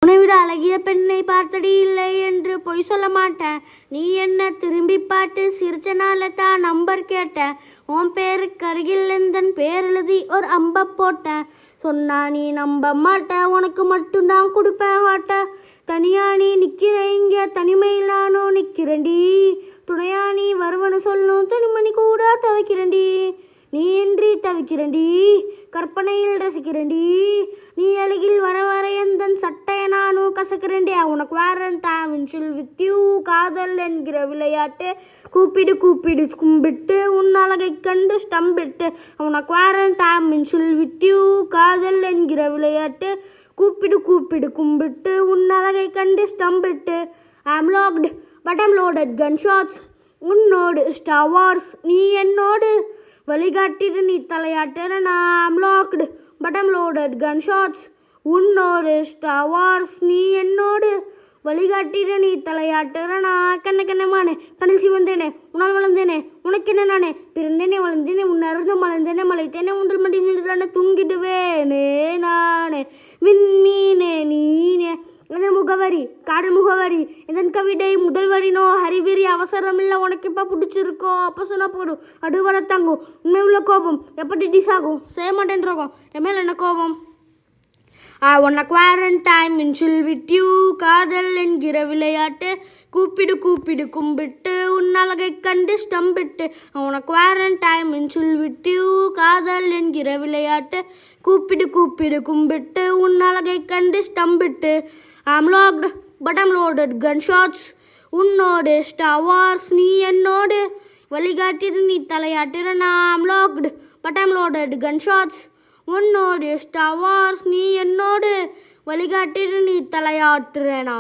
உன்னைவிட அழகிய பெண்ணை பார்த்தடி இல்லை என்று பொய் சொல்ல மாட்டேன். நீ என்ன திரும்பி பார்த்து சிரிச்சனால தான் நம்பர் கேட்டேன். உன் பேருக்கு அருகில் எந்தன் பேர் எழுதி ஒரு அம்ப போட்டேன். சொன்னா நீ நம்ப மாட்ட, உனக்கு மட்டும்தான் கொடுப்பேன் வாட்ட. தனியா நீ நிக்கிற இங்க தனிமையிலானோ நிக்கிறண்டி. துணையா நீ வருவனு சொல்லும் துணிமணி கூட துவைக்கிறண்டி. நீ இன்றி தவிக்கிறண்டி, கற்பனையில் ரசிக்கிறண்டி. நீ அழகில் வர வர எந்தன் சட்டையை நானும் கசக்கிறண்டி. உனக்கு வேறன் வித் யூ காதல் என்கிற விளையாட்டு. கூப்பிடு கூப்பிடு கும்பிட்டு உன் அழகை கண்டு ஸ்டம்பிட்டு. உனக்கு வேறன் வித் யூ காதல் என்கிற விளையாட்டு. கூப்பிடு கூப்பிடு கும்பிட்டு உன் அழகை கண்டு ஸ்டம்பிட்டு. I'm locked but I'm loaded gun shots. உன்னோடு ஸ்டார் வார்ஸ் நீ என்னோடு. வழிகாட்டிட்டு நீ தலையாட்டுற. நான் locked but I'm loaded gun shots. உன்னோடு ஸ்டார் வார்ஸ் நீ என்னோடு. வழிகாட்டிட்டு நீ தலையாட்டுற. நான் கண்ணமானே கணில் சிவந்தேனே உன்னால் வளர்ந்தேனே உனக்கு என்ன நானே. பிறந்தேனே வளர்ந்தேனே உன்னறிந்து மலர்ந்தேனே மலைத்தேனே உண்டல் மண்டி மீதானே தூங்கிடுவேனே நானே. விண்மீனே நீனே என் முகவரி காடல் முகவரி. இதன் கவிதை முதல் வரினோ ஹரிவிரி. அவசரம் இல்லை உனக்கு இப்போ பிடிச்சிருக்கோ அப்போ சொன்னா போடும். அடுவர தாங்கும் உண்மை உள்ள கோபம் எப்படி டிஸ் ஆகும் செய்ய மாட்டேன்றோம். என் மேல என்ன கோபம்? உனக்கு வேறன் வித் யூ காதல் என்கிற விளையாட்டு. கூப்பிடு கூப்பிடு கும்பிட்டு உன் அழகை கண்டு ஸ்டம்பிட்டு. உனக்கு வேறன் வித் யூ காதல் என்கிற விளையாட்டு. கூப்பிடு கூப்பிடு கும்பிட்டு உன் அழகை கண்டு ஸ்டம்பிட்டு. I'm locked but I'm loaded gun shots. உன்னோடு ஸ்டார் வார்ஸ் நீ என்னோடு. வழிகாட்டிட்டு நீ தலையாட்டுற. நான் locked but I'm loaded gun shots. உன்னோடு ஸ்டார் வார்ஸ் நீ என்னோடு. வழிகாட்டிட்டு நீ தலையாட்டுறனா.